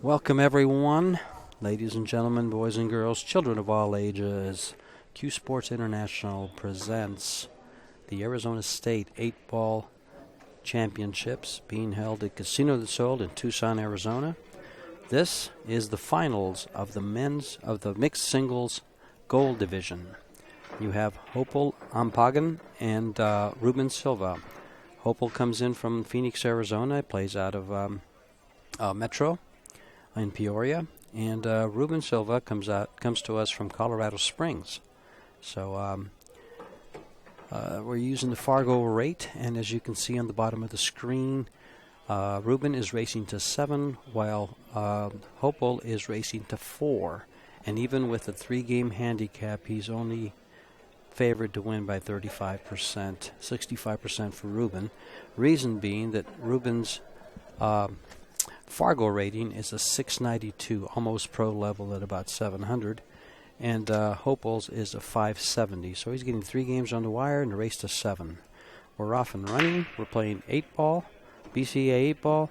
Welcome, everyone, ladies and gentlemen, boys and girls, children of all ages. Q Sports International presents the Arizona State 8-Ball Championships being held at Casino del Sol in Tucson, Arizona. This is the finals of the mixed singles gold division. You have Hopel Ampagan and Ruben Silva. Hopel comes in from Phoenix, Arizona, plays out of Metro in Peoria, and Ruben Silva comes to us from Colorado Springs. So we're using the Fargo rate, and as you can see on the bottom of the screen, Ruben is racing to 7, while Hopel is racing to 4. And even with a 3-game handicap, he's only favored to win by 35%, 65% for Ruben. Reason being that Ruben's Fargo rating is a 692, almost pro level at about 700, and Hopel's is a 570. So he's getting 3 games on the wire and a race to 7. We're off and running. We're playing 8-ball, BCA 8-ball,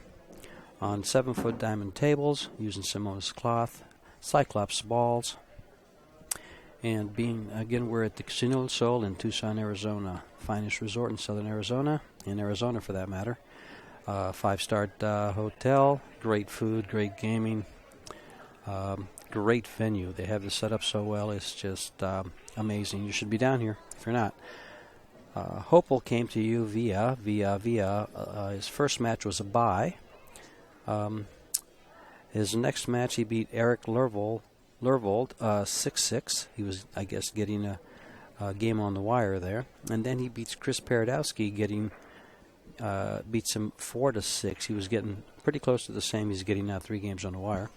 on 7-foot diamond tables using Simonis cloth, Cyclops balls, and we're at the Casino del Sol in Tucson, Arizona, finest resort in southern Arizona, in Arizona for that matter. 5-star hotel, great food, great gaming, great venue. They have it set up so well, it's just amazing. You should be down here if you're not. Hopel came to you via. His first match was a bye. His next match, he beat Eric Lervold 6-6. He was, I guess, getting a game on the wire there. And then he beats Chris Paradowski, beats him 4-6. He was getting pretty close to the same. He's getting now 3 games on the wire.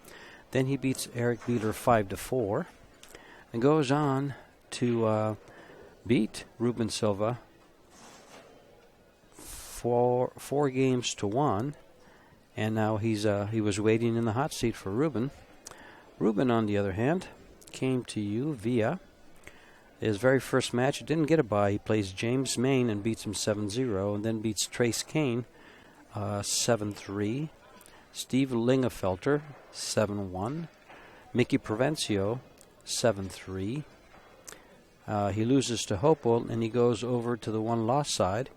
Then he beats Eric Beeler 5-4, and goes on to beat Ruben Silva 4 games to 1. And now he was waiting in the hot seat for Ruben. Ruben, on the other hand, came to you via his very first match. He didn't get a bye. He plays James Main and beats him 7-0, and then beats Trace Kane 7-3. Steve Lingefelter 7-1. Mickey Provencio 7-3. He loses to Hopel, and he goes over to the one-loss side,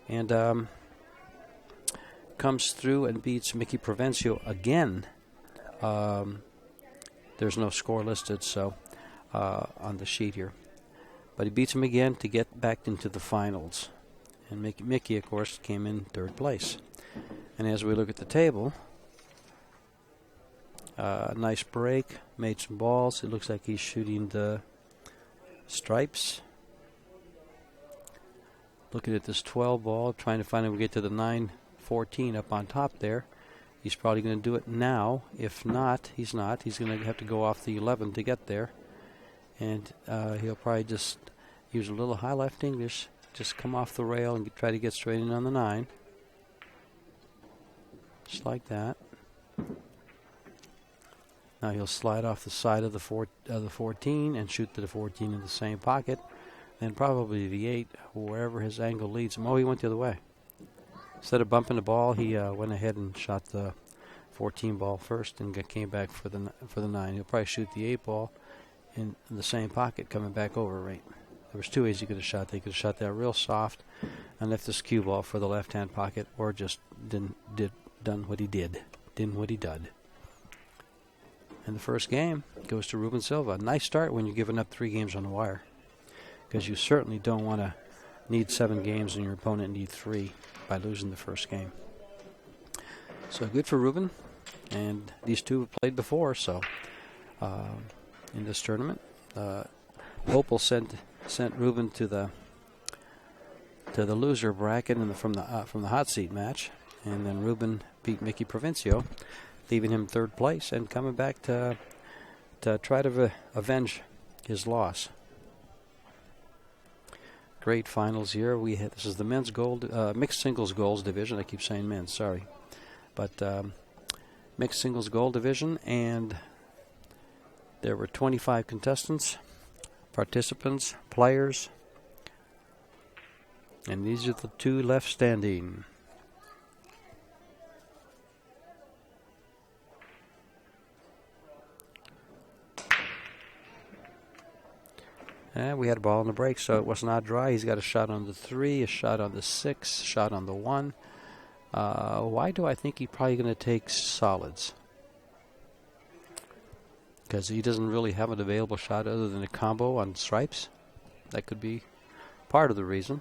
and comes through and beats Mickey Provencio again. There's no score listed on the sheet here, but he beats him again to get back into the finals. And Mickey, of course, came in 3rd place. And as we look at the table, nice break, made some balls. It looks like he's shooting the stripes. Looking at this 12 ball, trying to find if we get to the 9-14 up on top there. He's probably going to do it now. If not, he's not. He's going to have to go off the 11 to get there. And he'll probably just use a little high left English, just come off the rail and try to get straight in on the 9. Just like that. Now he'll slide off the side of the 14 and shoot to the 14 in the same pocket. Then probably the 8, wherever his angle leads him. Oh, he went the other way. Instead of bumping the ball, he went ahead and shot the 14 ball first and came back for the 9. He'll probably shoot the 8 ball in the same pocket, coming back over right. There was 2 ways he could have shot. They could have shot that real soft and left this cue ball for the left-hand pocket, or just done what he did. And the first game goes to Ruben Silva. Nice start when you're giving up 3 games on the wire, because you certainly don't want to need 7 games and your opponent need 3 by losing the first game. So good for Ruben, and these two have played before. So in this tournament, Hopel sent Ruben to the loser bracket from the hot seat match, and then Ruben beat Mickey Provencio, leaving him 3rd place and coming back to try to avenge his loss. Great finals here. This is the men's gold, mixed singles goals division. I keep saying men's, sorry, but mixed singles gold division, and there were 25 contestants, participants, players, and these are the 2 left standing. And we had a ball on the break, so it was not dry. He's got a shot on the 3, a shot on the 6, shot on the 1. Why do I think he's probably going to take solids? Because he doesn't really have an available shot other than a combo on stripes. That could be part of the reason.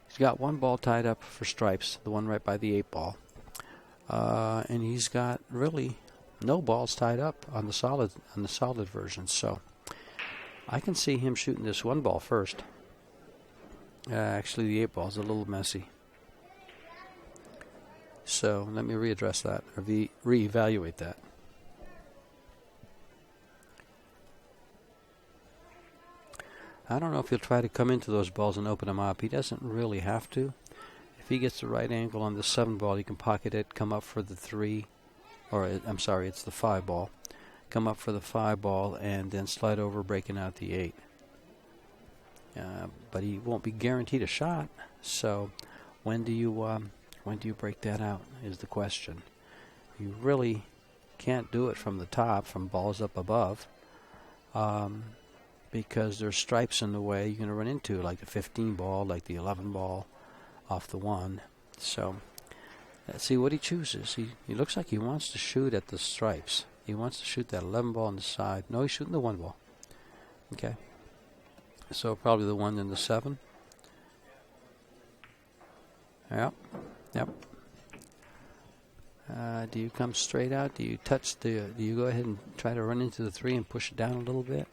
He's got one ball tied up for stripes, the one right by the 8 ball. And he's got really no balls tied up on the solid version. So I can see him shooting this 1 ball first. Actually, the 8 ball is a little messy. So let me readdress that, or reevaluate that. I don't know if he'll try to come into those balls and open them up. He doesn't really have to. If he gets the right angle on the 7 ball, he can pocket it, come up for the 3, or I'm sorry, it's the 5 ball. Come up for the 5 ball and then slide over, breaking out the 8. But he won't be guaranteed a shot. So when do you break that out is the question. You really can't do it from the top, from balls up above. Because there's stripes in the way you're going to run into, like the 15 ball, like the 11 ball off the 1. So let's see what he chooses. He looks like he wants to shoot at the stripes. He wants to shoot that 11 ball on the side. No, he's shooting the 1 ball. Okay. So probably the 1 and the 7. Yep. Do you come straight out? Do you do you go ahead and try to run into the 3 and push it down a little bit?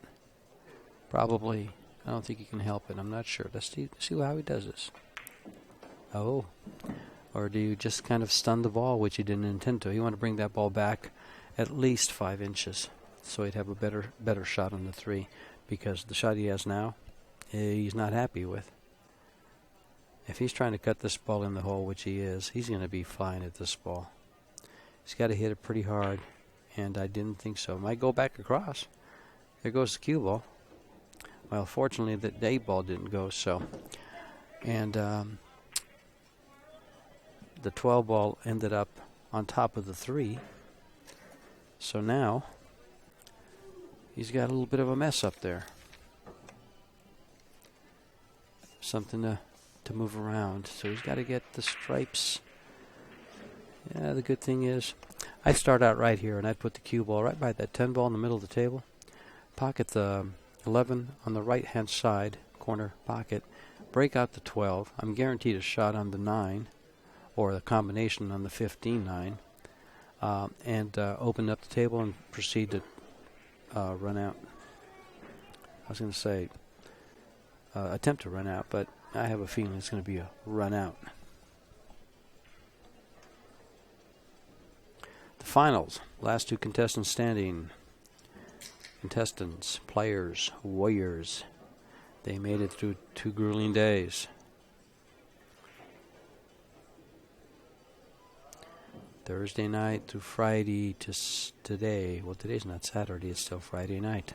Probably. I don't think he can help it. I'm not sure. Let's see how he does this. Oh. Or do you just kind of stun the ball, which you didn't intend to? You want to bring that ball back at least 5 inches so he'd have a better shot on the 3, because the shot he has now, he's not happy with. If he's trying to cut this ball in the hole, which he is, he's going to be fine at this ball. He's got to hit it pretty hard, and I didn't think so. Might go back across. There goes the cue ball. Well, fortunately, the 8 ball didn't go, so. And the 12 ball ended up on top of the 3. So now he's got a little bit of a mess up there. Something to move around. So he's got to get the stripes. Yeah, the good thing is I start out right here, and I put the cue ball right by that 10 ball in the middle of the table. Pocket the 11 on the right-hand side corner pocket. Break out the 12. I'm guaranteed a shot on the 9, or the combination on the 15-9. And open up the table and proceed to run out. I was going to say attempt to run out, but I have a feeling it's going to be a run out. The finals, last 2 contestants standing. Contestants, players, warriors. They made it through 2 grueling days. Thursday night through Friday to today. Well, today's not Saturday, it's still Friday night.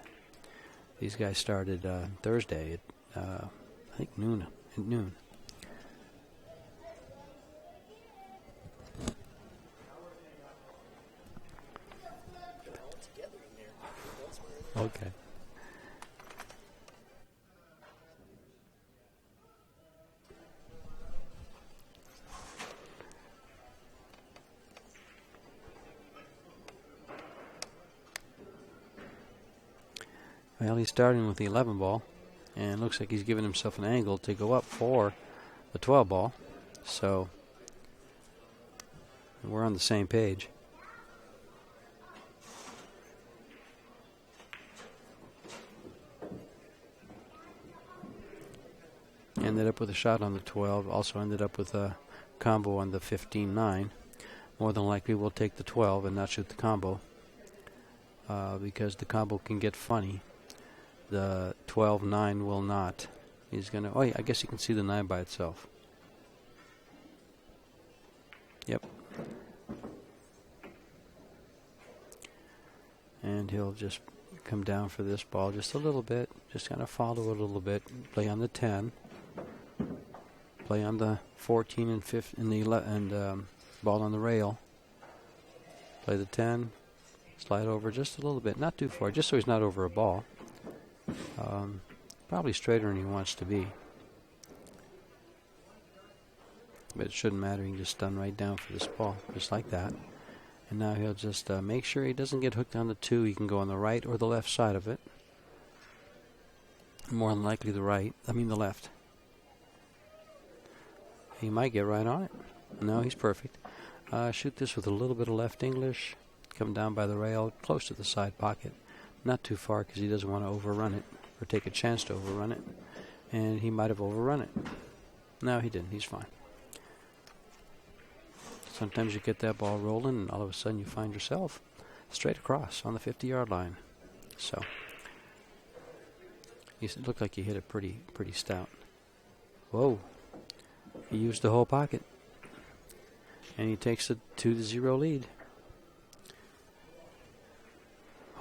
These guys started Thursday at, I think, noon. At noon. Okay. Well, he's starting with the 11 ball, and looks like he's giving himself an angle to go up for the 12 ball. So we're on the same page. Ended up with a shot on the 12. Also ended up with a combo on the 15-9. More than likely we'll take the 12 and not shoot the combo, because the combo can get funny. The 12-9 will not. He's going to... Oh, yeah, I guess you can see the 9 by itself. Yep. And he'll just come down for this ball just a little bit. Just kind of follow it a little bit. Play on the 10. Play on the 14 and 15 and the 11, and ball on the rail. Play the 10. Slide over just a little bit. Not too far, just so he's not over a ball. Probably straighter than he wants to be. But it shouldn't matter. He can just stun right down for this ball, just like that. And now he'll just make sure he doesn't get hooked on the 2. He can go on the right or the left side of it. More than likely the left. He might get right on it. No, he's perfect. Shoot this with a little bit of left English. Come down by the rail, close to the side pocket. Not too far because he doesn't want to overrun it or take a chance to overrun it. And he might have overrun it. No, he didn't. He's fine. Sometimes you get that ball rolling and all of a sudden you find yourself straight across on the 50-yard line. So it looked like he hit it pretty stout. Whoa. He used the whole pocket. And he takes a 2-0 lead.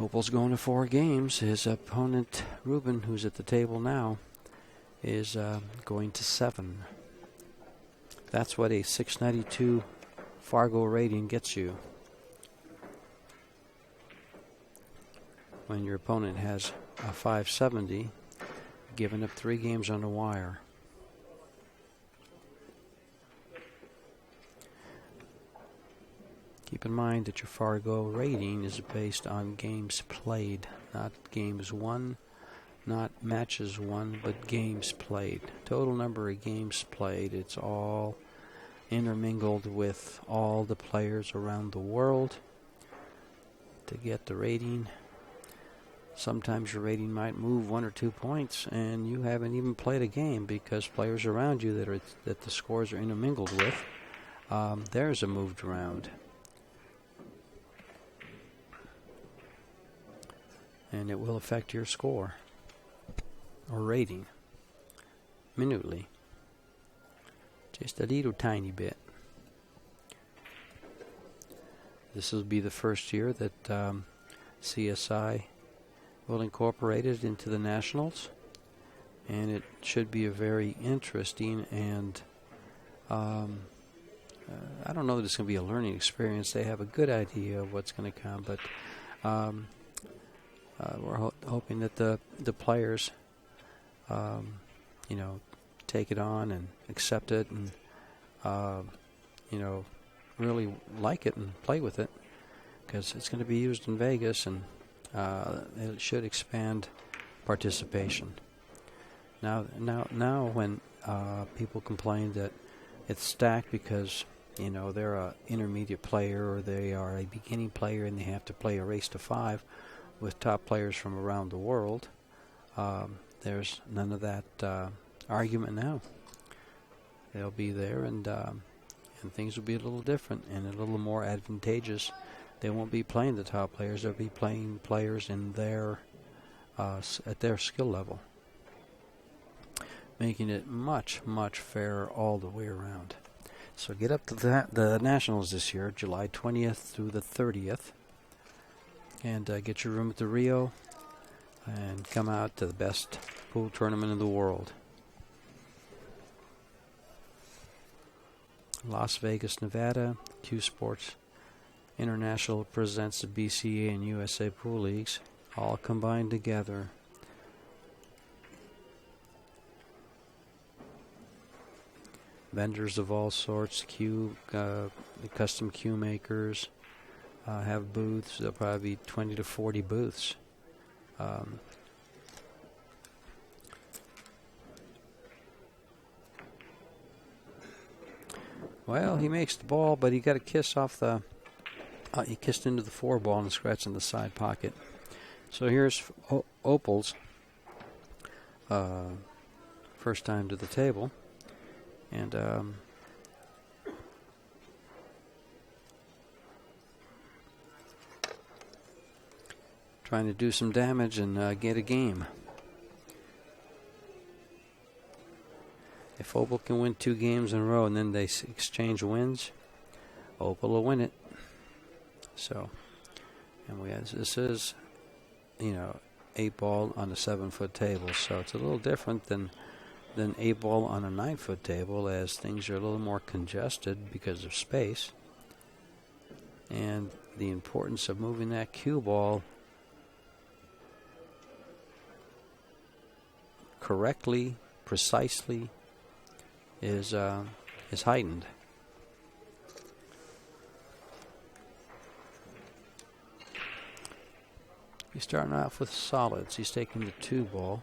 Opal's going to 4 games. His opponent, Ruben, who's at the table now, is going to 7. That's what a 692 Fargo rating gets you. When your opponent has a 570, giving up 3 games on the wire. Keep in mind that your Fargo rating is based on games played, not games won, not matches won, but games played. Total number of games played. It's all intermingled with all the players around the world to get the rating. Sometimes your rating might move 1 or 2 points, and you haven't even played a game because players around you that the scores are intermingled with, theirs are moved around. And it will affect your score or rating minutely. Just a little tiny bit. This will be the first year that CSI will incorporate it into the Nationals. And it should be a very interesting and I don't know that it's going to be a learning experience. They have a good idea of what's going to come, but we're hoping that the players, take it on and accept it and, really like it and play with it because it's going to be used in Vegas and it should expand participation. Now, when people complain that it's stacked because they're an intermediate player or they are a beginning player and they have to play a race to 5 with top players from around the world. There's none of that argument now. They'll be there, and things will be a little different and a little more advantageous. They won't be playing the top players. They'll be playing players in their at their skill level, making it much, much fairer all the way around. So get up to the Nationals this year, July 20th through the 30th. And get your room at the Rio and come out to the best pool tournament in the world. Las Vegas, Nevada. Q Sports International presents the BCA and USA Pool Leagues, all combined together. Vendors of all sorts, the custom cue makers, have booths. There'll probably be 20 to 40 booths. Well, he makes the ball, but he got a kiss off the... he kissed into the 4 ball and scratched in the side pocket. So here's Opal's first time to the table. And... trying to do some damage and get a game. If Opal can win 2 games in a row and then they exchange wins, Opal will win it. So, and this is, 8 ball on a 7-foot table, so it's a little different than 8 ball on a 9-foot table, as things are a little more congested because of space, and the importance of moving that cue ball correctly, precisely, is heightened. He's starting off with solids. He's taking the 2 ball.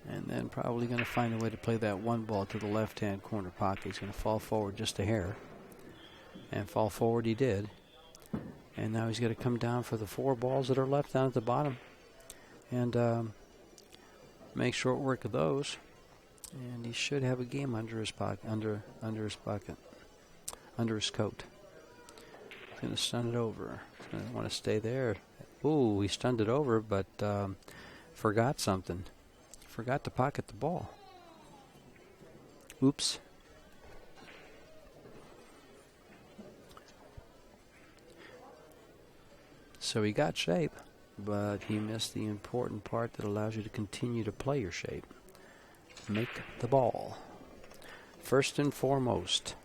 And then probably going to find a way to play that 1 ball to the left-hand corner pocket. He's going to fall forward just a hair. And fall forward he did. And now he's going to come down for the 4 balls that are left down at the bottom. And make short work of those. And he should have a game under his pocket, under his pocket, under his coat. He's going to stun it over. He's going to want to stay there. Ooh, he stunned it over, but forgot something. Forgot to pocket the ball. Oops. So he got shape, but he missed the important part that allows you to continue to play your shape. Make the ball. First and foremost,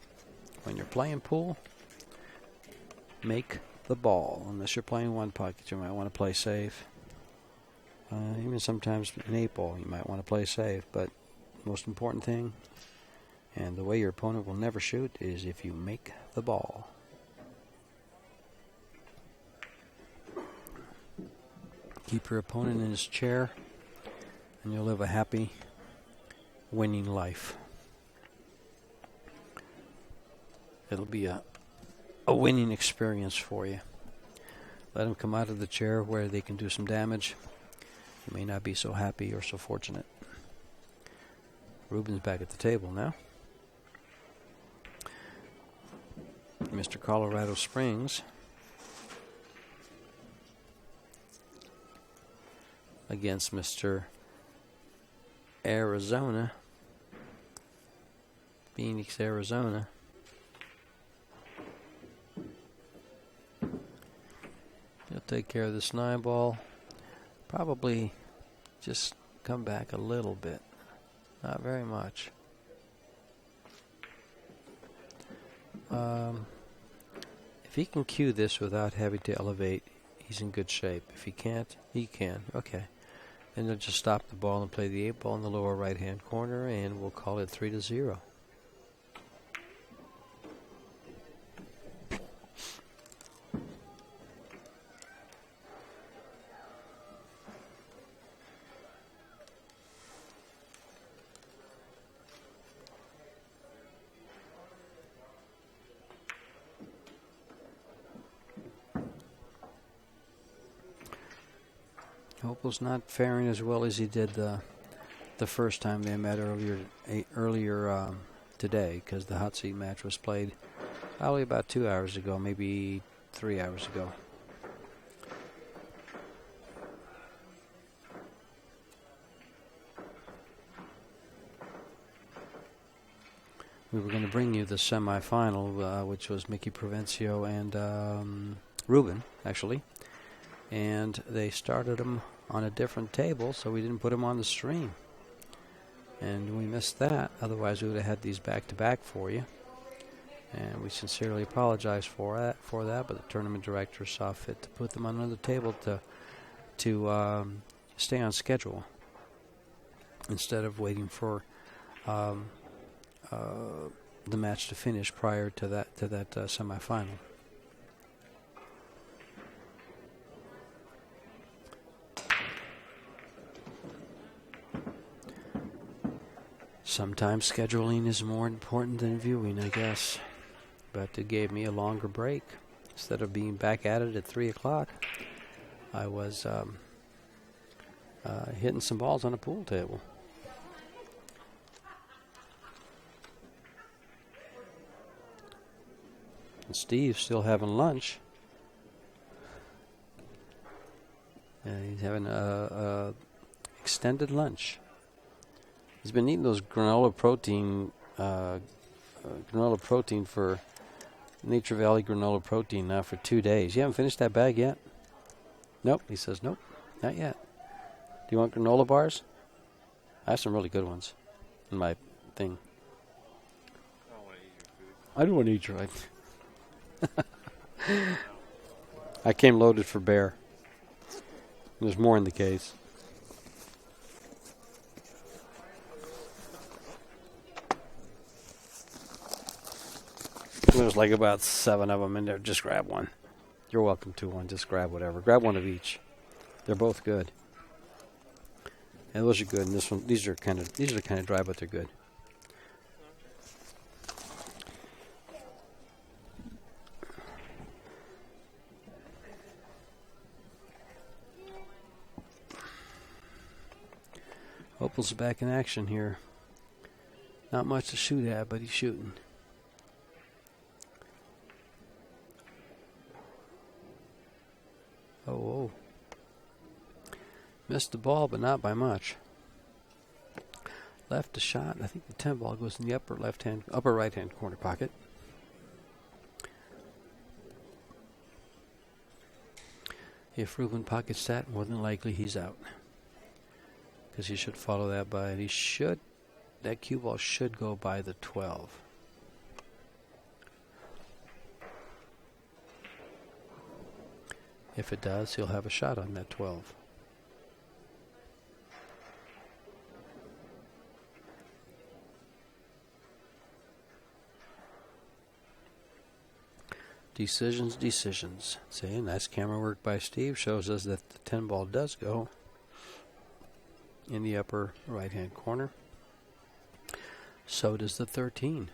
when you're playing pool, make the ball. Unless you're playing 1 pocket, you might want to play safe. Even sometimes an 8 ball, you might want to play safe. But most important thing, and the way your opponent will never shoot, is if you make the ball. Keep your opponent in his chair, and you'll live a happy, winning life. It'll be a winning experience for you. Let them come out of the chair where they can do some damage. You may not be so happy or so fortunate. Ruben's back at the table now. Mr. Colorado Springs against Mr. Arizona, Phoenix, Arizona. He'll take care of this 9 ball. Probably just come back a little bit. Not very much. If he can cue this without having to elevate, he's in good shape. If he can't, he can. Okay. And they'll just stop the ball and play the 8 ball in the lower right-hand corner, and we'll call it 3-0. Opal's not faring as well as he did the first time they met earlier today, because the hot seat match was played probably about 2 hours ago, maybe 3 hours ago. We were going to bring you the semifinal, which was Mickey Provencio and Ruben, actually. And they started them on a different table, so we didn't put them on the stream. And we missed that. Otherwise, we would have had these back-to-back for you. And we sincerely apologize for that. But the tournament director saw fit to put them on another table to stay on schedule instead of waiting for the match to finish prior to that semifinal. Sometimes scheduling is more important than viewing, I guess. But it gave me a longer break. Instead of being back at it at 3 o'clock, I was hitting some balls on a pool table. And Steve's still having lunch. And he's having a extended lunch. He's been eating those granola protein for Nature Valley granola protein now for 2 days. You haven't finished that bag yet? Nope. He says, nope, not yet. Do you want granola bars? I have some really good ones in my thing. I don't want to eat your food. I don't want to eat your food. I came loaded for bear. There's more in the case. There's like about 7 of them in there. Just grab one. You're welcome to one. Just grab whatever. Grab one of each. They're both good. And those are good. And this one, these are kind of dry, but they're good. Opal's back in action here. Not much to shoot at, but he's shooting. Oh. Missed the ball, but not by much. Left a shot. I think the 10 ball goes in the upper right-hand corner pocket. If Ruben pockets that, more than likely he's out. Because he should follow that by, and that cue ball should go by the 12. If it does, he'll have a shot on that 12. Decisions. See, nice camera work by Steve. Shows us that the 10 ball does go in the upper right-hand corner. So does the 13.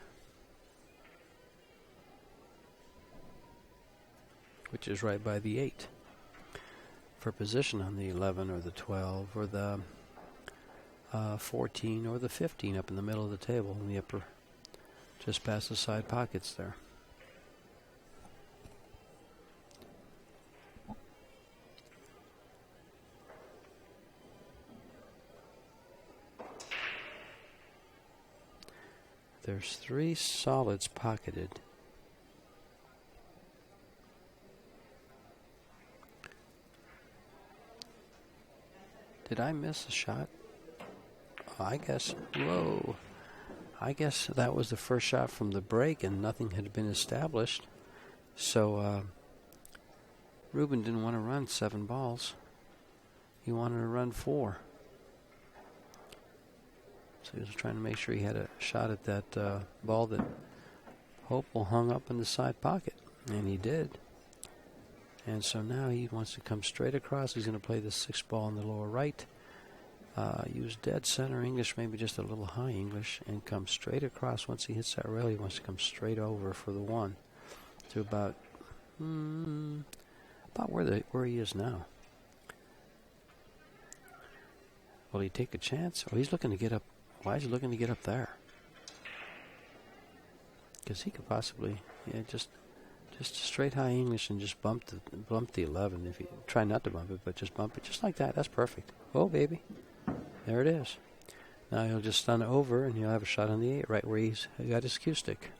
Which is right by the 8. For position on the 11 or the 12 or the 14 or the 15 up in the middle of the table in the upper, just past the side pockets there. There's 3 solids pocketed. Did I miss a shot? Oh, I guess that was the first shot from the break and nothing had been established. So Ruben didn't want to run 7 balls. He wanted to run 4. So he was trying to make sure he had a shot at that ball that Hopewell hung up in the side pocket. And he did. And so now he wants to come straight across. He's going to play the 6th ball in the lower right. Use dead center English, maybe just a little high English, and come straight across. Once he hits that rail, he wants to come straight over for the 1 to about where he is now. Will he take a chance? Oh, he's looking to get up. Why is he looking to get up there? Because he could possibly, just straight high English and just bump the 11. If you try not to bump it, but just bump it just like that. That's perfect. Oh, baby. There it is. Now he'll just stun over and he'll have a shot on the 8 right where he got his cue stick.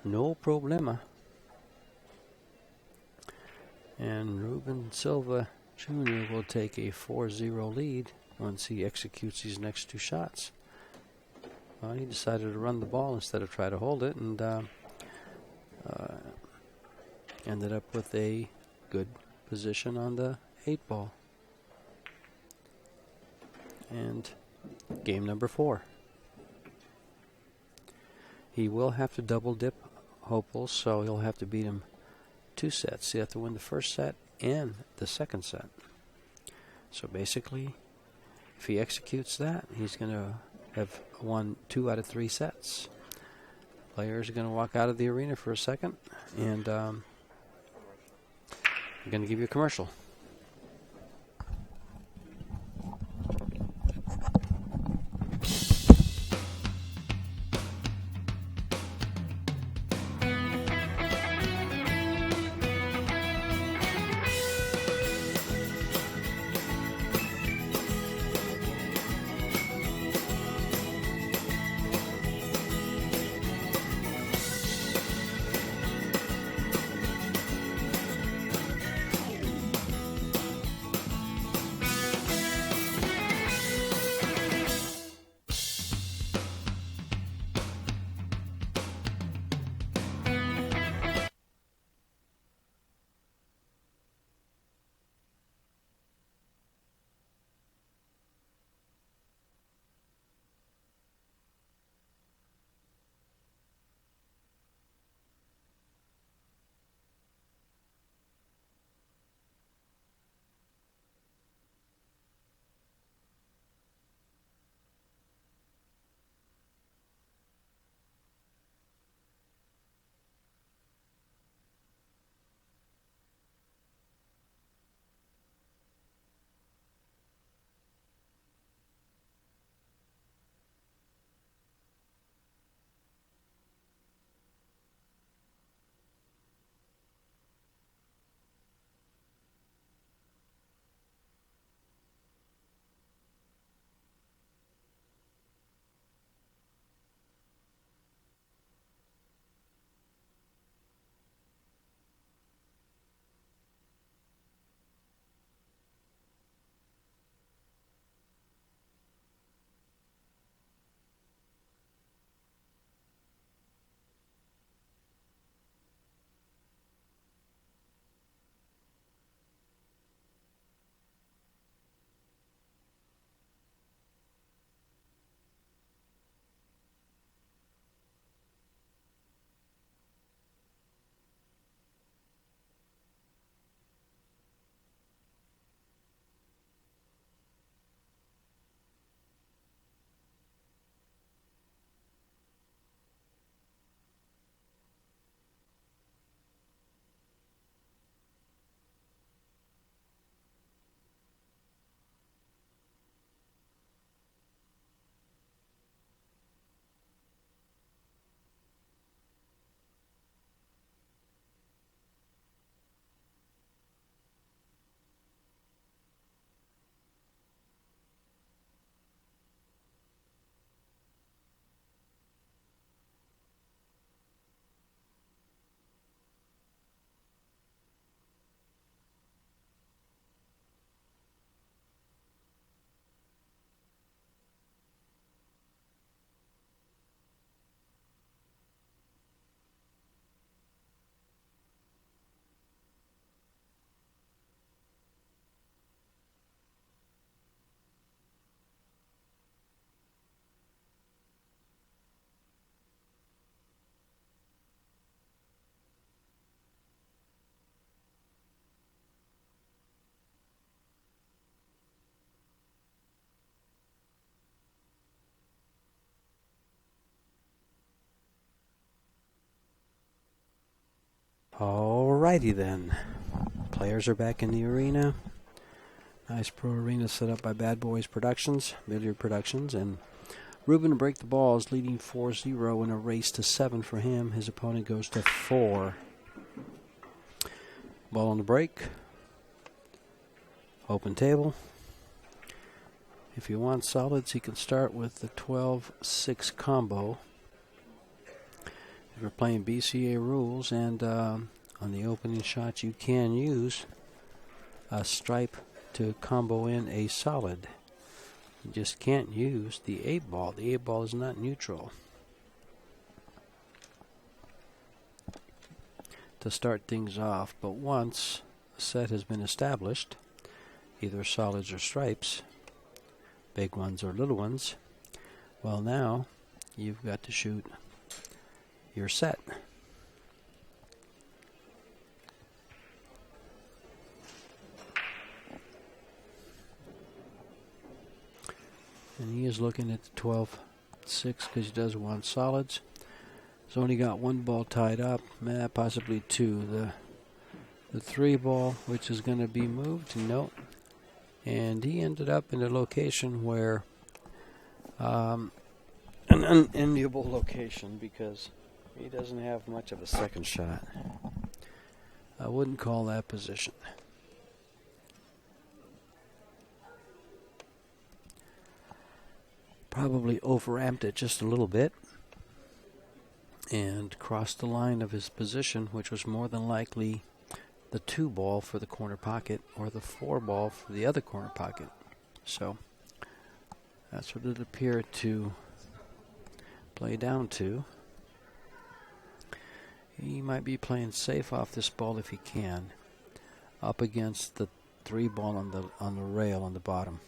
No problema. And Ruben Silva Jr. will take a 4-0 lead once he executes these next 2 shots. Well, he decided to run the ball instead of try to hold it, and ended up with a good position on the 8 ball. And game number 4. He will have to double dip Hopewell, so he'll have to beat him 2 sets. He'll have to win the first set and the second set. So basically, if he executes that, he's going to have won 2 out of 3 sets. Players are going to walk out of the arena for a second, and I'm going to give you a commercial. Alrighty then. Players are back in the arena. Nice pro arena set up by Bad Boys Productions, Billiard Productions, and Ruben to break the ball is leading 4-0 in a race to 7 for him. His opponent goes to 4. Ball on the break. Open table. If you want solids, he can start with the 12-6 combo. If we're playing BCA rules, and on the opening shots, you can use a stripe to combo in a solid. You just can't use the 8-ball. The 8-ball is not neutral. To start things off, but once a set has been established, either solids or stripes, big ones or little ones, well, now you've got to shoot your set. And he is looking at the 12-6 because he does want solids. He's only got one ball tied up, possibly two. The 3-ball, which is going to be moved, no. And he ended up in a location where, an unenviable location, because he doesn't have much of a second shot. I wouldn't call that position. Probably overamped it just a little bit and crossed the line of his position, which was more than likely the 2-ball for the corner pocket or the 4-ball for the other corner pocket. So that's what it appeared to play down to. He might be playing safe off this ball if he can, up against the 3-ball on the rail on the bottom.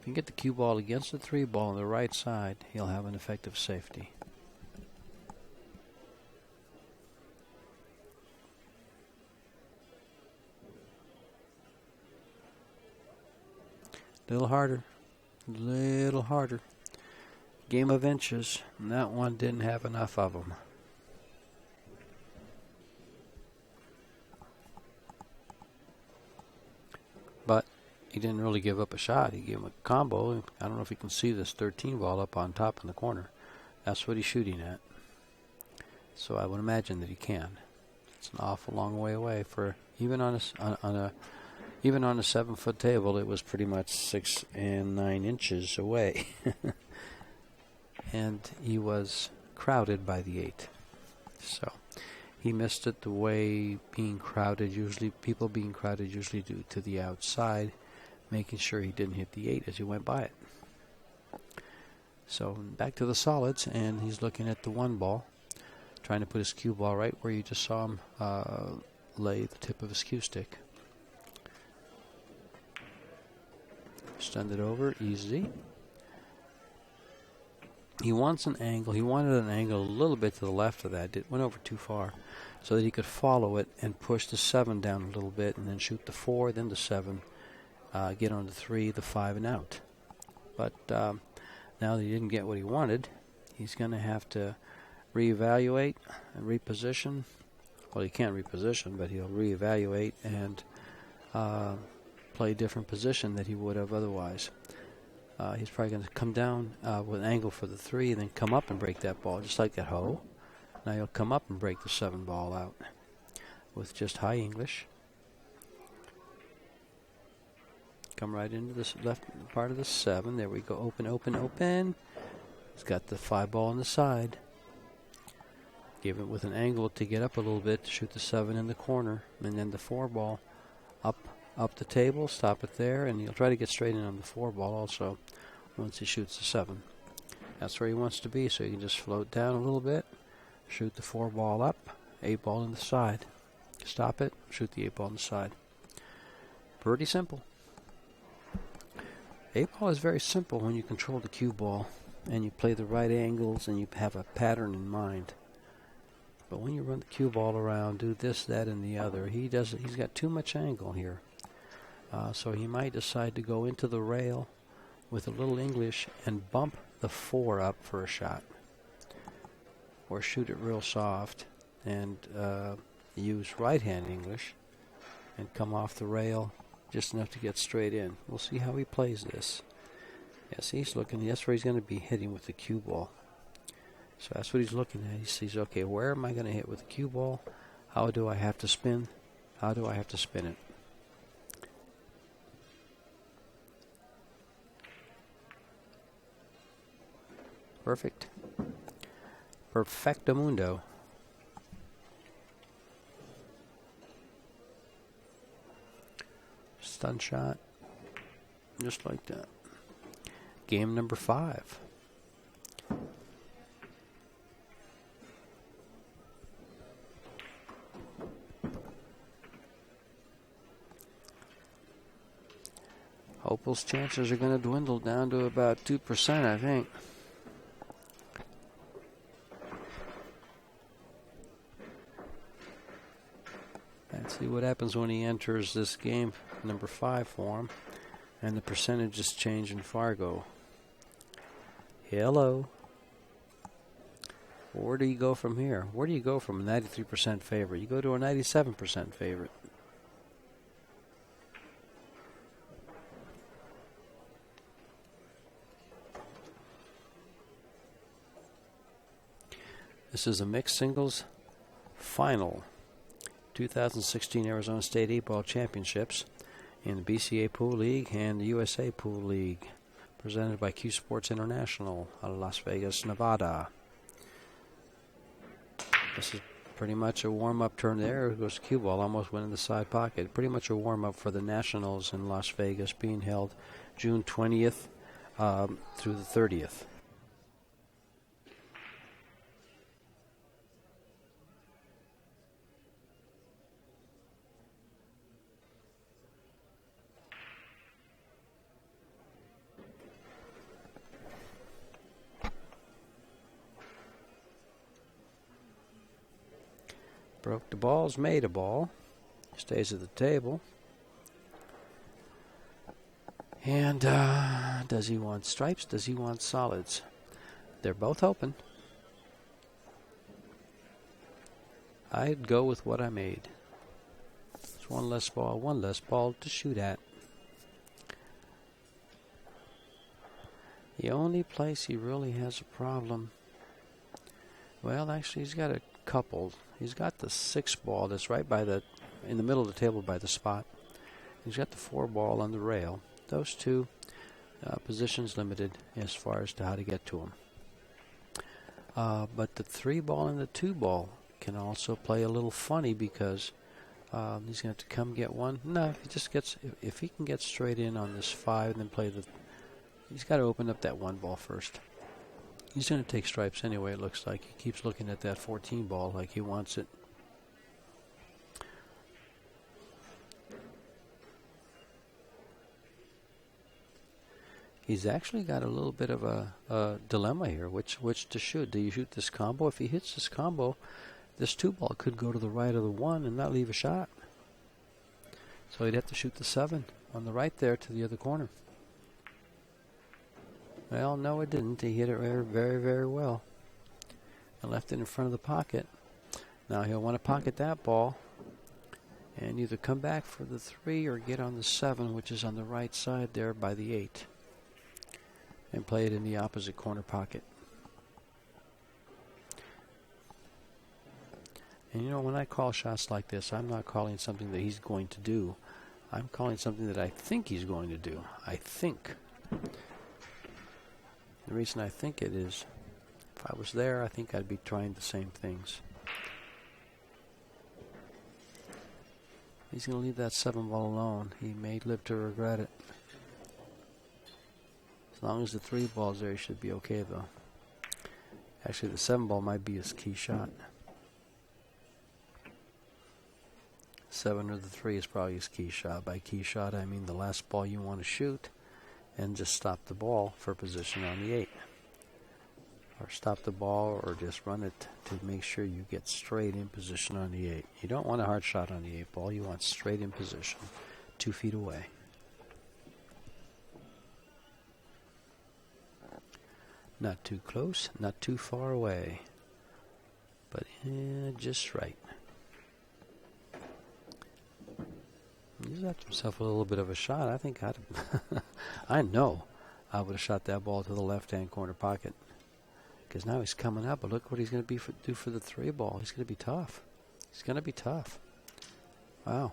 If you can get the cue ball against the 3-ball on the right side, he'll have an effective safety. Little harder. Game of inches, and that one didn't have enough of them. But he didn't really give up a shot. He gave him a combo. I don't know if you can see this 13-ball up on top in the corner. That's what he's shooting at. So I would imagine that he can. It's an awful long way away for even on a 7-foot table. It was pretty much 6 and 9 inches away, and he was crowded by the 8. So he missed it the way people being crowded usually do, to the outside, making sure he didn't hit the 8 as he went by it. So back to the solids, and he's looking at the 1-ball, trying to put his cue ball right where you just saw him lay the tip of his cue stick. Send it over, easy. He wants an angle. He wanted an angle a little bit to the left of that. It went over too far, so that he could follow it and push the 7 down a little bit, and then shoot the 4, then the 7, get on the 3, the 5, and out. But now that he didn't get what he wanted, he's going to have to reevaluate and reposition. Well, he can't reposition, but he'll reevaluate and play a different position that he would have otherwise. He's probably going to come down with an angle for the 3 and then come up and break that ball, just like that hoe. Now he'll come up and break the 7-ball out with just high English. Come right into this left part of the 7. There we go. Open, open, open. He's got the 5-ball on the side. Give it with an angle to get up a little bit to shoot the 7 in the corner. And then the 4-ball up the table, stop it there, and he'll try to get straight in on the 4-ball also once he shoots the 7. That's where he wants to be, so he can just float down a little bit, shoot the 4-ball up, 8-ball in the side. Stop it, shoot the 8-ball on the side. Pretty simple. 8-ball is very simple when you control the cue ball and you play the right angles and you have a pattern in mind. But when you run the cue ball around, do this, that, and the other, he's got too much angle here. So he might decide to go into the rail with a little English and bump the 4 up for a shot. Or shoot it real soft and use right-hand English and come off the rail just enough to get straight in. We'll see how he plays this. Yes, he's looking. That's where he's going to be hitting with the cue ball. So that's what he's looking at. He sees, okay, where am I going to hit with the cue ball? How do I have to spin? How do I have to spin it? Perfect. Perfectamundo. Stun shot. Just like that. Game number 5. Opal's chances are going to dwindle down to about 2%, I think. Let's see what happens when he enters this game number 5 for him. And the percentages change in Fargo. Hello. Where do you go from here? Where do you go from a 93% favorite? You go to a 97% favorite. This is a mixed singles final. 2016 Arizona State 8-Ball Championships in the BCA Pool League and the USA Pool League, presented by Q Sports International out of Las Vegas, Nevada. This is pretty much a warm-up turn there. It goes cue ball, almost went in the side pocket. Pretty much a warm-up for the Nationals in Las Vegas, being held June 20th through the 30th. Broke the balls, made a ball. Stays at the table. And does he want stripes? Does he want solids? They're both open. I'd go with what I made. It's one less ball to shoot at. The only place he really has a problem, well, actually, he's got a couple. He's got the 6 ball that's right in the middle of the table by the spot. He's got the 4 ball on the rail. Those two positions limited as far as to how to get to them. But the 3 ball and the 2 ball can also play a little funny because he's going to have to come get one. No, if he can get straight in on this 5 and then play he's got to open up that 1 ball first. He's going to take stripes anyway, it looks like. He keeps looking at that 14 ball like he wants it. He's actually got a little bit of a dilemma here, which to shoot. Do you shoot this combo? If he hits this combo, this 2 ball could go to the right of the 1 and not leave a shot. So he'd have to shoot the 7 on the right there to the other corner. Well, no, it didn't. He hit it very, very well and left it in front of the pocket. Now he'll want to pocket that ball and either come back for the 3 or get on the 7, which is on the right side there by the 8, and play it in the opposite corner pocket. And you know, when I call shots like this, I'm not calling something that he's going to do. I'm calling something that I think he's going to do. I think. The reason I think it is, if I was there, I think I'd be trying the same things. He's going to leave that 7 ball alone. He may live to regret it. As long as the 3 ball's there, he should be okay, though. Actually, the 7 ball might be his key shot. 7 or the 3 is probably his key shot. By key shot, I mean the last ball you want to shoot, and just stop the ball for position on the 8. Or stop the ball or just run it to make sure you get straight in position on the 8. You don't want a hard shot on the 8 ball. You want straight in position, 2 feet away. Not too close, not too far away. But Just right. He's left himself a little bit of a shot. I think I know I would have shot that ball to the left-hand corner pocket. Because now he's coming up, but look what he's going to do for the 3 ball. He's going to be tough. He's going to be tough. Wow.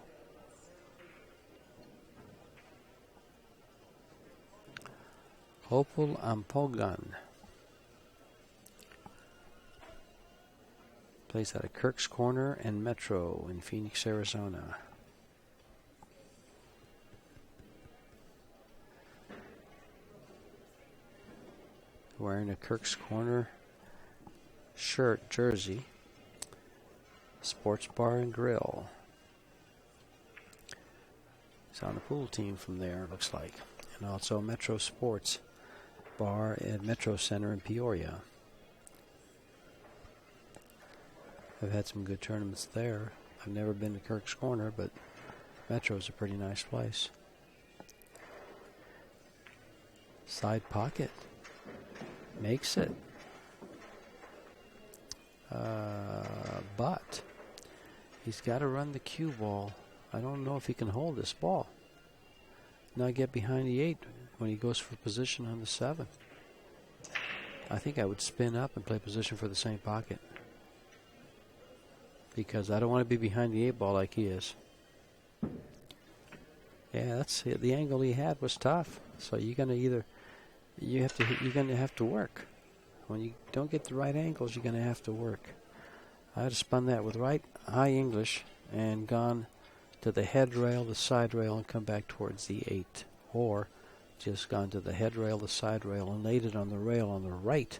Hopul Ampogan plays out of Kirk's Corner and Metro in Phoenix, Arizona. Wearing a Kirk's Corner jersey, sports bar and grill. He's on the pool team from there, it looks like. And also Metro Sports Bar at Metro Center in Peoria. I've had some good tournaments there. I've never been to Kirk's Corner, but Metro's a pretty nice place. Side pocket. Makes it. But he's got to run the cue ball. I don't know if he can hold this ball. Now get behind the 8 when he goes for position on the 7. I think I would spin up and play position for the same pocket. Because I don't want to be behind the 8 ball like he is. Yeah, that's it. The angle he had was tough. So you're gonna you're gonna have to work. When you don't get the right angles, you're gonna have to work. I had spun that with right high English and gone to the head rail, the side rail, and come back towards the 8. Or just gone to the head rail, the side rail, and laid it on the rail on the right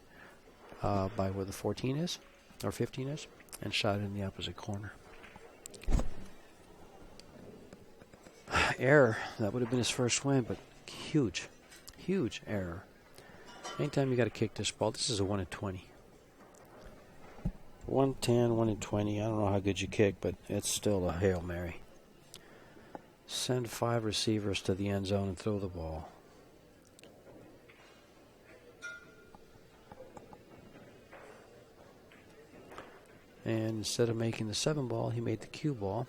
by where the 14 is, or 15 is, and shot it in the opposite corner. Error. That would have been his first win, but huge error. Anytime you got to kick this ball, this is a 1 in 20. 110, 1 in 20. I don't know how good you kick, but it's still a Hail Mary. Send 5 receivers to the end zone and throw the ball. And instead of making the 7 ball, he made the cue ball.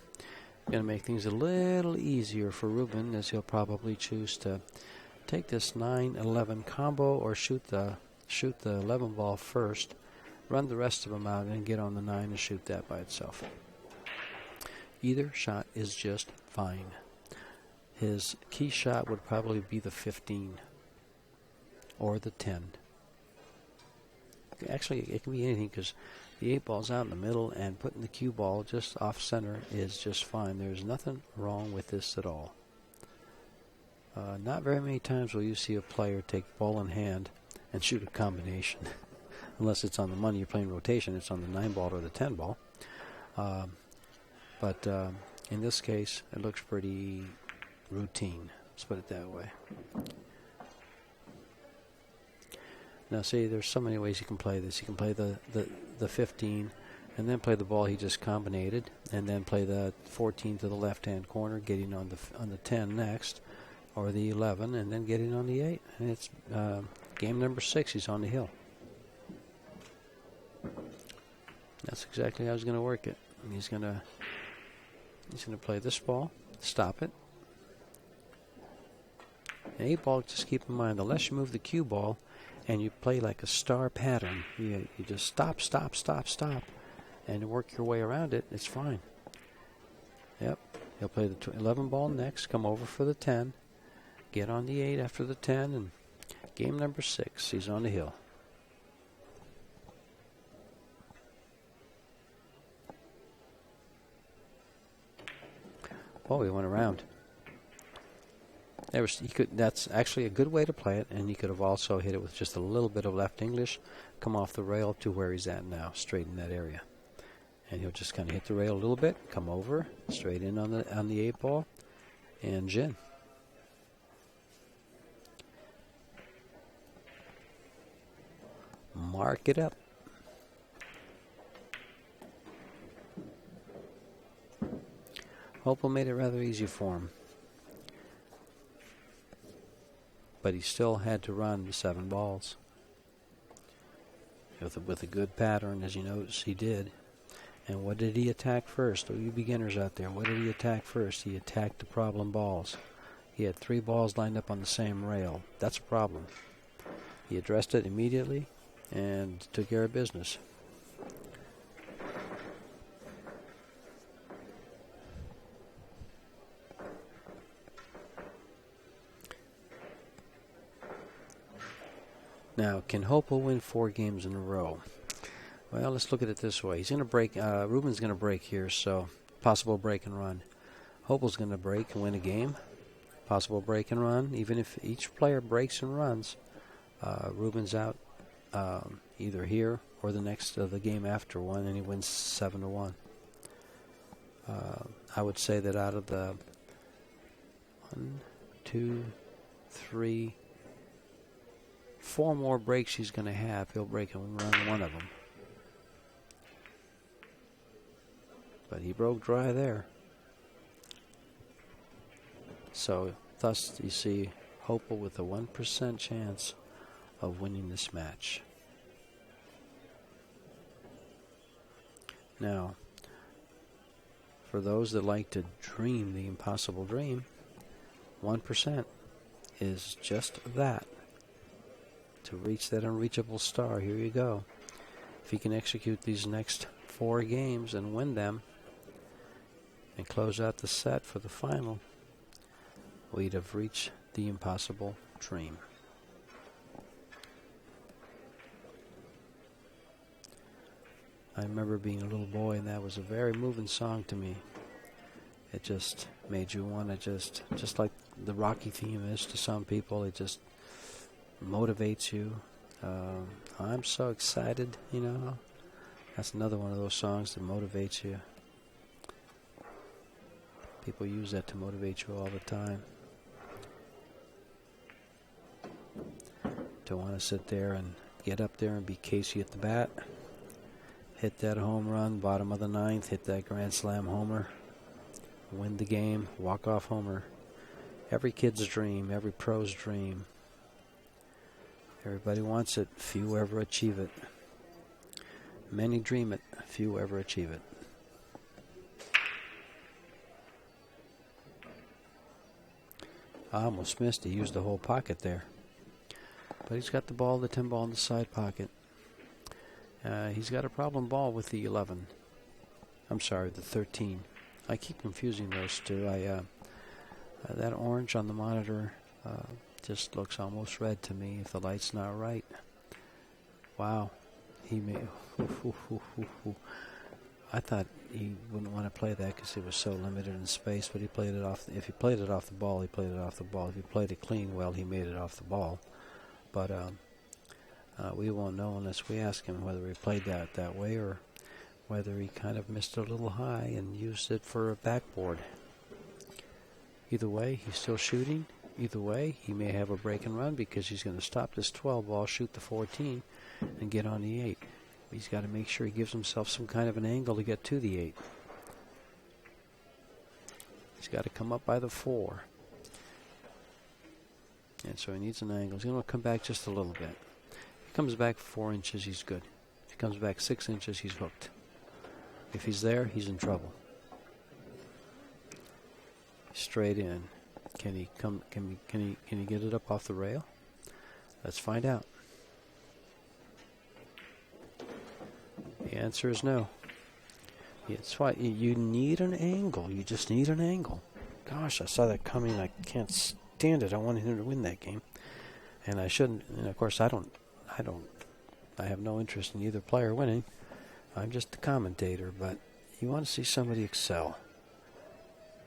Going to make things a little easier for Ruben, as he'll probably choose to take this 9-11 combo or shoot the 11 ball first, run the rest of them out, and get on the 9 and shoot that by itself. Either shot is just fine. His key shot would probably be the 15 or the 10. Actually, it can be anything because the 8 ball's out in the middle, and putting the cue ball just off center is just fine. There's nothing wrong with this at all. Not very many times will you see a player take ball in hand and shoot a combination. Unless it's on the money, you're playing rotation, it's on the 9 ball or the 10 ball. But in this case, it looks pretty routine. Let's put it that way. Now see, there's so many ways you can play this. You can play the 15 and then play the ball he just combinated, and then play the 14 to the left-hand corner, getting on the 10 next, or the 11, and then getting on the 8. And it's game number 6. He's on the hill. That's exactly how he's going to work it. And he's going to play this ball, stop it. And 8 ball, just keep in mind, the less you move the cue ball, and you play like a star pattern, you just stop, and work your way around it, it's fine. Yep. He'll play the 11 ball next, come over for the 10, get on the 8 after the 10, and game number 6, he's on the hill. Oh, he went around. That's actually a good way to play it, and he could have also hit it with just a little bit of left English, come off the rail to where he's at now, straight in that area. And he'll just kind of hit the rail a little bit, come over, straight in on the 8 ball, and gin. Mark it up. Hopel made it rather easy for him. But he still had to run the 7 balls. With a good pattern, as you notice he did. And what did he attack first? Oh, you beginners out there, what did he attack first? He attacked the problem balls. He had 3 balls lined up on the same rail. That's a problem. He addressed it immediately and took care of business. Now, can Hopel win 4 games in a row? Well, let's look at it this way. He's going to break. Ruben's going to break here, so possible break and run. Hopel's going to break and win a game. Possible break and run. Even if each player breaks and runs, Ruben's out either here or the next the game after one, and he wins 7-1. I would say that out of the 1, 2, 3, 4 more breaks he's going to have, he'll break and run one of them. But he broke dry there. So, thus, you see Hopel with a 1% chance of winning this match. Now, for those that like to dream the impossible dream, 1% is just that. To reach that unreachable star, here you go. If he can execute these next 4 games and win them and close out the set for the final, we'd have reached the impossible dream. I remember being a little boy, and that was a very moving song to me. It just made you want to just like the Rocky theme is to some people, it just motivates you. I'm so excited, you know. That's another one of those songs that motivates you. People use that to motivate you all the time. To want to sit there and get up there and be Casey at the bat. Hit that home run, bottom of the 9th, hit that grand slam homer. Win the game, walk-off homer. Every kid's dream, every pro's dream. Everybody wants it, few ever achieve it. Many dream it, few ever achieve it. I almost missed. He used the whole pocket there. But he's got the ball, the 10 ball in the side pocket. He's got a problem ball with the 11. I'm sorry, the 13. I keep confusing those two. That orange on the monitor just looks almost red to me if the light's not right. Wow. He may... I thought he wouldn't want to play that because it was so limited in space, but he played it off. If he played it off the ball, he played it off the ball. If he played it clean, well, he made it off the ball. But we won't know unless we ask him whether he played that way or whether he kind of missed it a little high and used it for a backboard. Either way, he's still shooting. Either way, he may have a break and run because he's going to stop this 12 ball, shoot the 14, and get on the 8. He's got to make sure he gives himself some kind of an angle to get to the 8. He's got to come up by the 4. And so he needs an angle. He's going to come back just a little bit. If he comes back 4 inches, he's good. If he comes back 6 inches, he's hooked. If he's there, he's in trouble. Straight in. Can he come? Can he get it up off the rail? Let's find out. The answer is no. It's why you need an angle. You just need an angle. Gosh, I saw that coming. I can't stand it. I wanted him to win that game, and I shouldn't. And of course, I have no interest in either player winning. I'm just the commentator. But you want to see somebody excel,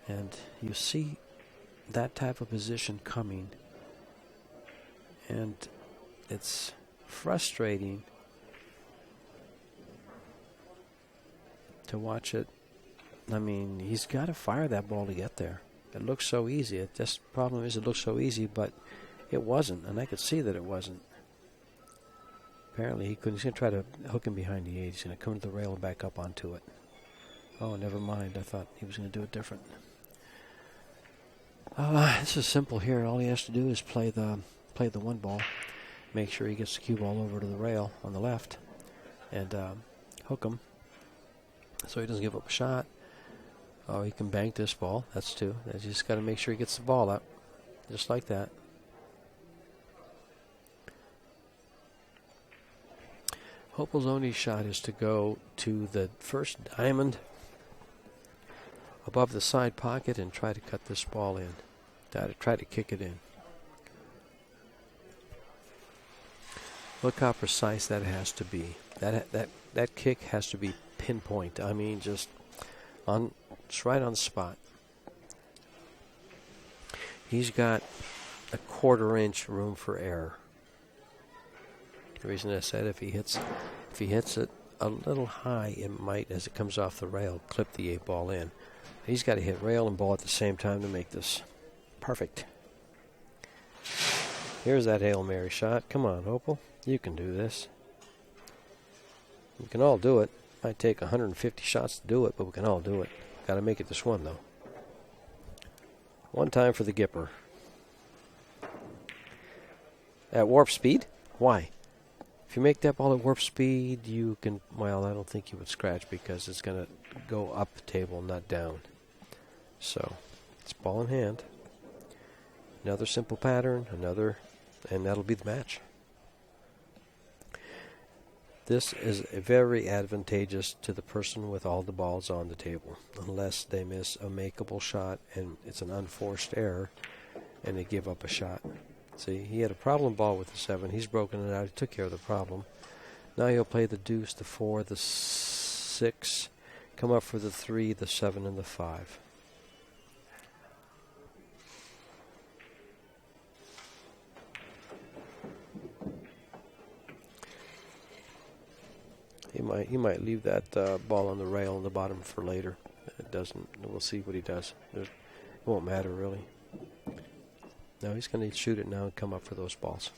and you see that type of position coming, and it's frustrating to watch it. I mean, he's got to fire that ball to get there. It looks so easy. The problem is it looks so easy, but it wasn't, and I could see that it wasn't. Apparently he couldn't. He's going to try to hook him behind the 8. He's going to come to the rail and back up onto it. Oh, never mind. I thought he was going to do it different. This is simple here. All he has to do is play the 1 ball, make sure he gets the cue ball over to the rail on the left, and hook him. so he doesn't give up a shot. Oh, he can bank this ball. That's two. You just got to make sure he gets the ball up, just like that. Hopel's only shot is to go to the first diamond above the side pocket and try to cut this ball in. Try to kick it in. Look how precise that has to be. That kick has to be pinpoint. I mean, just right on the spot. He's got a 1/4 inch room for error. The reason I said if he hits it a little high, it might, as it comes off the rail, clip the 8 ball in. He's got to hit rail and ball at the same time to make this perfect. Here's that Hail Mary shot. Come on, Hopel. You can do this. We can all do it. Might take 150 shots to do it, but we can all do it. Got to make it this one, though. One time for the Gipper. At warp speed? Why? If you make that ball at warp speed, you can... Well, I don't think you would scratch because it's going to go up the table, not down. So, it's ball in hand. Another simple pattern, and that'll be the match. This is very advantageous to the person with all the balls on the table, unless they miss a makeable shot and it's an unforced error and they give up a shot. See, he had a problem ball with the 7. He's broken it out. He took care of the problem. Now he'll play the deuce, the 4, the 6, come up for the 3, the 7, and the 5. He might leave that ball on the rail on the bottom for later. It doesn't. We'll see what he does. It won't matter really. No, he's going to shoot it now and come up for those balls.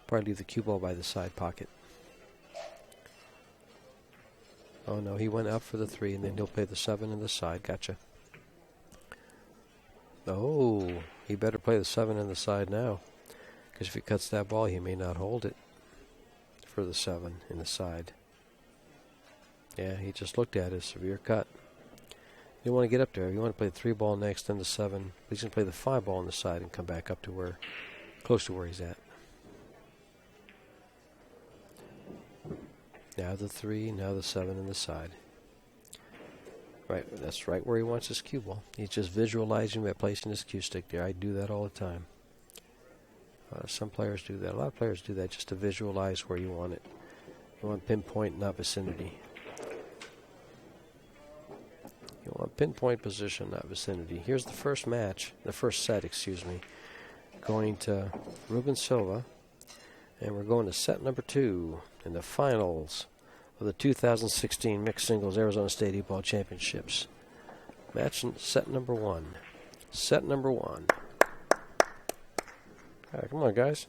Probably leave the cue ball by the side pocket. Oh no, he went up for the 3 and then he'll play the 7 in the side. Gotcha. Oh, he better play the 7 in the side now, because if he cuts that ball, he may not hold it for the 7 in the side. Yeah, he just looked at it. Severe cut. You don't want to get up there. You want to play the 3 ball next, then the 7. He's going to play the 5 ball on the side and come back up to close to where he's at. Now the 3, now the 7 in the side. Right, that's right where he wants his cue ball. He's just visualizing by placing his cue stick there. I do that all the time. Some players do that. A lot of players do that just to visualize where you want it. You want pinpoint, not vicinity. You want pinpoint position, not vicinity. Here's the first set, going to Ruben Silva. And we're going to set number 2 in the finals of the 2016 Mixed Singles Arizona State 8-Ball Championships. Set number 1. Set number 1. All right, come on, guys.